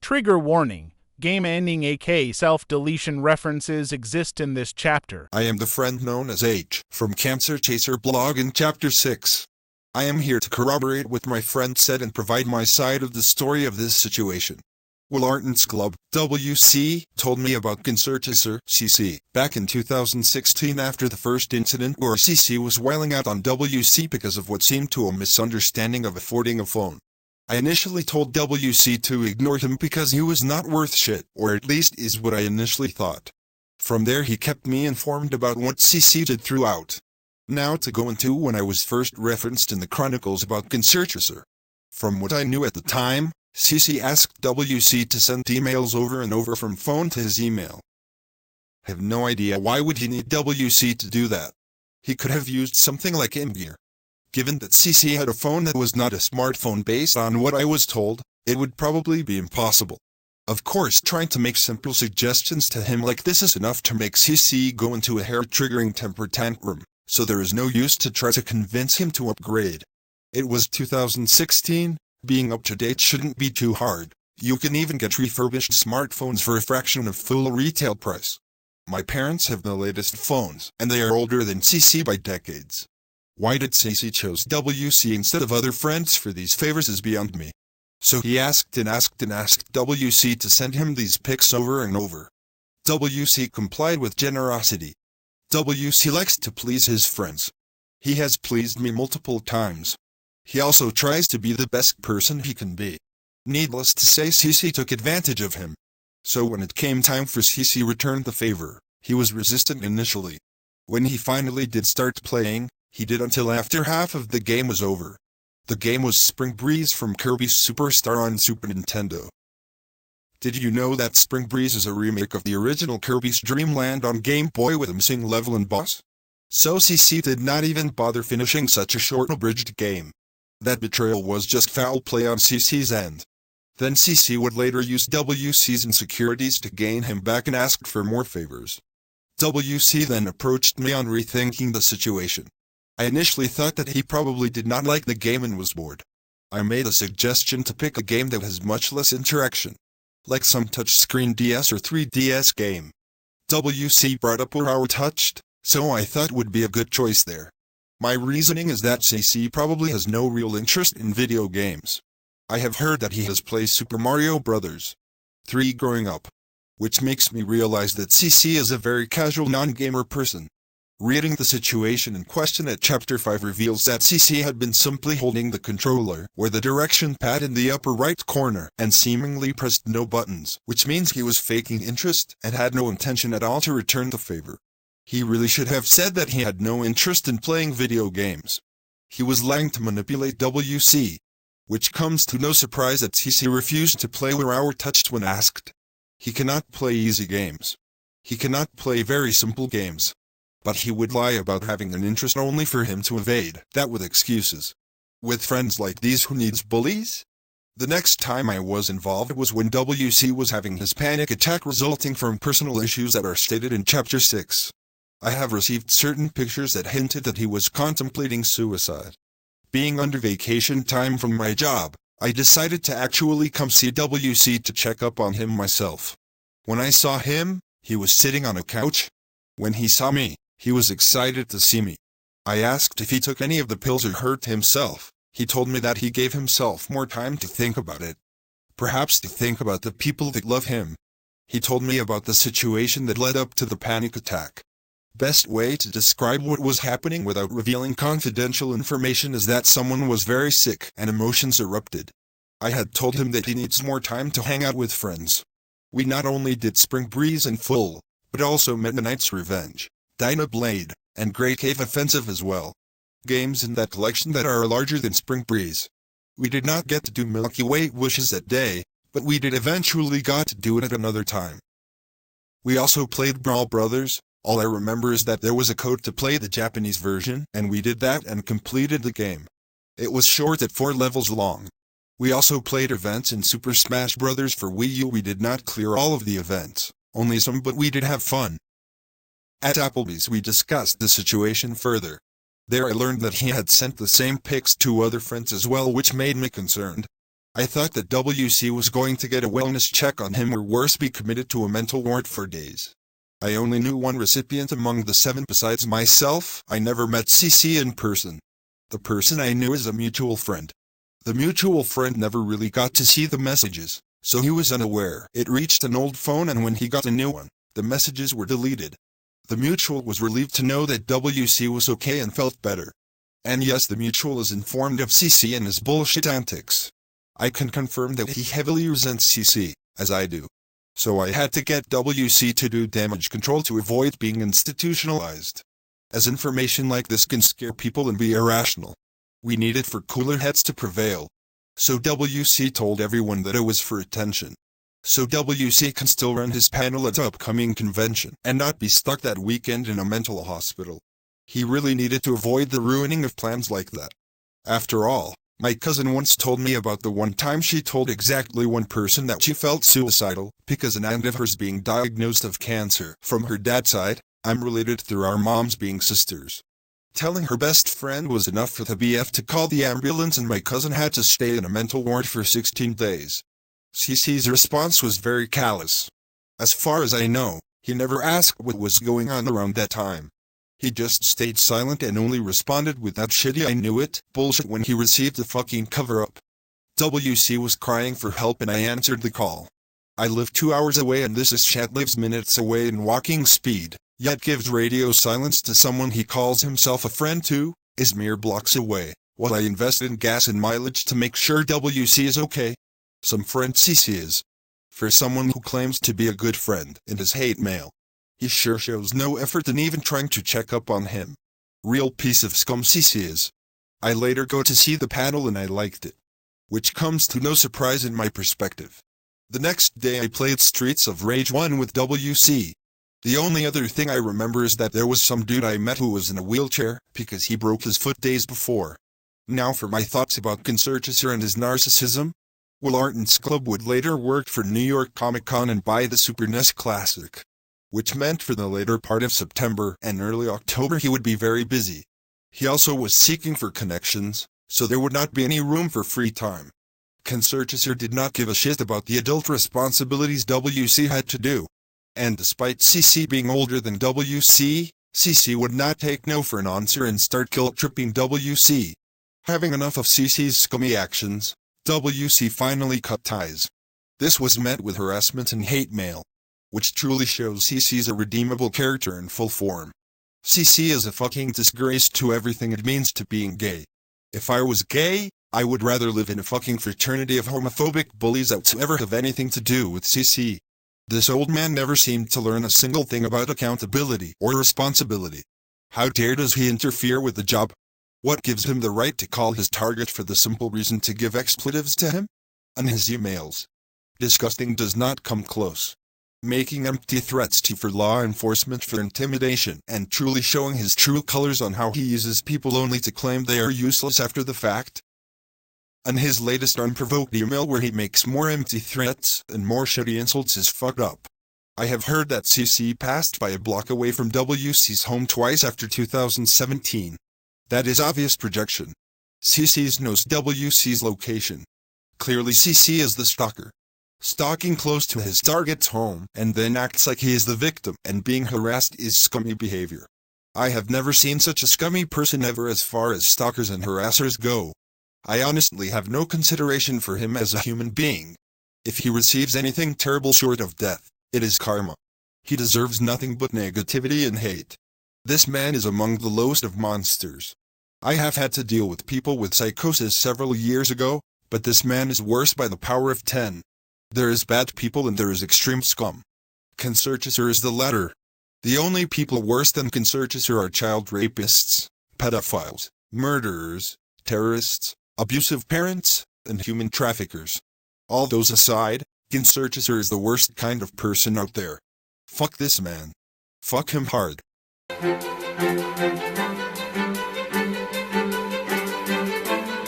Trigger warning. Game-ending aka self-deletion references exist in this chapter. I am the friend known as H from CancerChaser blog in Chapter 6. I am here to corroborate what my friend said and provide my side of the story of this situation. Will Artens Club, WC, told me about CancerChaser, CC, back in 2016 after the first incident where CC was wailing out on WC because of what seemed to a misunderstanding of affording a phone. I initially told WC to ignore him because he was not worth shit, or at least is what I initially thought. From there he kept me informed about what CC did throughout. Now to go into when I was first referenced in the chronicles about CancerChaser. From what I knew at the time, CC asked WC to send emails over and over from phone to his email. I have no idea why would he need WC to do that. He could have used something like Imgear. Given that CC had a phone that was not a smartphone based on what I was told, it would probably be impossible. Of course, trying to make simple suggestions to him like this is enough to make CC go into a hair-triggering temper tantrum, so there is no use to try to convince him to upgrade. It was 2016, being up to date shouldn't be too hard. You can even get refurbished smartphones for a fraction of full retail price. My parents have the latest phones, and they are older than CC by decades. Why did CC chose WC instead of other friends for these favors is beyond me. So he asked and asked and asked WC to send him these pics over and over. WC complied with generosity. WC likes to please his friends. He has pleased me multiple times. He also tries to be the best person he can be. Needless to say, CC took advantage of him. So when it came time for CC returned the favor, he was resistant initially. When he finally did start playing, he did until after half of the game was over. The game was Spring Breeze from Kirby's Superstar on Super Nintendo. Did you know that Spring Breeze is a remake of the original Kirby's Dream Land on Game Boy with a missing level and boss? So CC did not even bother finishing such a short abridged game. That betrayal was just foul play on CC's end. Then CC would later use WC's insecurities to gain him back and asked for more favors. WC then approached me on rethinking the situation. I initially thought that he probably did not like the game and was bored. I made a suggestion to pick a game that has much less interaction, like some touchscreen DS or 3DS game. WC brought up Our Touched, so I thought would be a good choice there. My reasoning is that CC probably has no real interest in video games. I have heard that he has played Super Mario Bros. 3 growing up, which makes me realize that CC is a very casual non-gamer person. Reading the situation in question at Chapter 5 reveals that CC had been simply holding the controller or the direction pad in the upper right corner and seemingly pressed no buttons, which means he was faking interest and had no intention at all to return the favor. He really should have said that he had no interest in playing video games. He was lying to manipulate WC, which comes to no surprise that CC refused to play Our Touched when asked. He cannot play easy games. He cannot play very simple games. But he would lie about having an interest only for him to evade that with excuses. With friends like these, who needs bullies? The next time I was involved was when WC was having his panic attack resulting from personal issues that are stated in Chapter 6. I have received certain pictures that hinted that he was contemplating suicide. Being under vacation time from my job, I decided to actually come see WC to check up on him myself. When I saw him, he was sitting on a couch. When he saw me, he was excited to see me. I asked if he took any of the pills or hurt himself. He told me that he gave himself more time to think about it. Perhaps to think about the people that love him. He told me about the situation that led up to the panic attack. Best way to describe what was happening without revealing confidential information is that someone was very sick and emotions erupted. I had told him that he needs more time to hang out with friends. We not only did Spring Breeze in full, but also Meta Knight's Revenge, Dyna Blade, and Great Cave Offensive as well. Games in that collection that are larger than Spring Breeze. We did not get to do Milky Way Wishes that day, but we did eventually got to do it at another time. We also played Brawl Brothers. All I remember is that there was a code to play the Japanese version, and we did that and completed the game. It was short at 4 levels long. We also played events in Super Smash Bros. For Wii U. We did not clear all of the events, only some, but we did have fun. At Applebee's we discussed the situation further. There I learned that he had sent the same pics to other friends as well, which made me concerned. I thought that WC was going to get a wellness check on him or worse be committed to a mental ward for days. I only knew one recipient among the 7 besides myself. I never met CC in person. The person I knew is a mutual friend. The mutual friend never really got to see the messages, so he was unaware. It reached an old phone and when he got a new one, the messages were deleted. The mutual was relieved to know that WC was okay and felt better. And yes, the mutual is informed of CC and his bullshit antics. I can confirm that he heavily resents CC, as I do. So I had to get WC to do damage control to avoid being institutionalized. As information like this can scare people and be irrational, we need it for cooler heads to prevail. So WC told everyone that it was for attention. So WC can still run his panel at the upcoming convention and not be stuck that weekend in a mental hospital. He really needed to avoid the ruining of plans like that. After all, my cousin once told me about the one time she told exactly one person that she felt suicidal because an aunt of hers being diagnosed of cancer. From her dad's side, I'm related through our moms being sisters. Telling her best friend was enough for the BF to call the ambulance and my cousin had to stay in a mental ward for 16 days. CC's response was very callous. As far as I know, he never asked what was going on around that time. He just stayed silent and only responded with that shitty "I knew it" bullshit when he received the fucking cover-up. WC was crying for help and I answered the call. I live 2 hours away and this shit lives minutes away in walking speed, yet gives radio silence to someone he calls himself a friend to, is mere blocks away, while I invest in gas and mileage to make sure WC is okay. Some friend CC is. For someone who claims to be a good friend in his hate mail, he sure shows no effort in even trying to check up on him. Real piece of scum CC is. I later go to see the panel and I liked it. Which comes to no surprise in my perspective. The next day I played Streets of Rage 1 with WC. The only other thing I remember is that there was some dude I met who was in a wheelchair because he broke his foot days before. Now for my thoughts about CancerChaser and his narcissism. Will Artens Club would later work for New York Comic Con and buy the Super NES Classic, which meant for the later part of September and early October he would be very busy. He also was seeking for connections, so there would not be any room for free time. CancerChaser did not give a shit about the adult responsibilities WC had to do. And despite CC being older than WC, CC would not take no for an answer and start guilt-tripping WC. Having enough of CC's scummy actions, WC finally cut ties. This was met with harassment and hate mail, which truly shows CC's a redeemable character in full form. CC is a fucking disgrace to everything it means to being gay. If I was gay, I would rather live in a fucking fraternity of homophobic bullies that ever have anything to do with CC. This old man never seemed to learn a single thing about accountability or responsibility. How dare does he interfere with the job? What gives him the right to call his target for the simple reason to give expletives to him? On his emails. Disgusting does not come close. Making empty threats for law enforcement for intimidation and truly showing his true colors on how he uses people only to claim they are useless after the fact. On his latest unprovoked email where he makes more empty threats and more shitty insults is fucked up. I have heard that CC passed by a block away from WC's home twice after 2017. That is obvious projection. CC knows WC's location. Clearly CC is the stalker. Stalking close to his target's home and then acts like he is the victim and being harassed is scummy behavior. I have never seen such a scummy person ever as far as stalkers and harassers go. I honestly have no consideration for him as a human being. If he receives anything terrible short of death, it is karma. He deserves nothing but negativity and hate. This man is among the lowest of monsters. I have had to deal with people with psychosis several years ago, but this man is worse by the power of 10. There is bad people and there is extreme scum. CancerChaser is the latter. The only people worse than CancerChaser are child rapists, pedophiles, murderers, terrorists, abusive parents, and human traffickers. All those aside, CancerChaser is the worst kind of person out there. Fuck this man. Fuck him hard.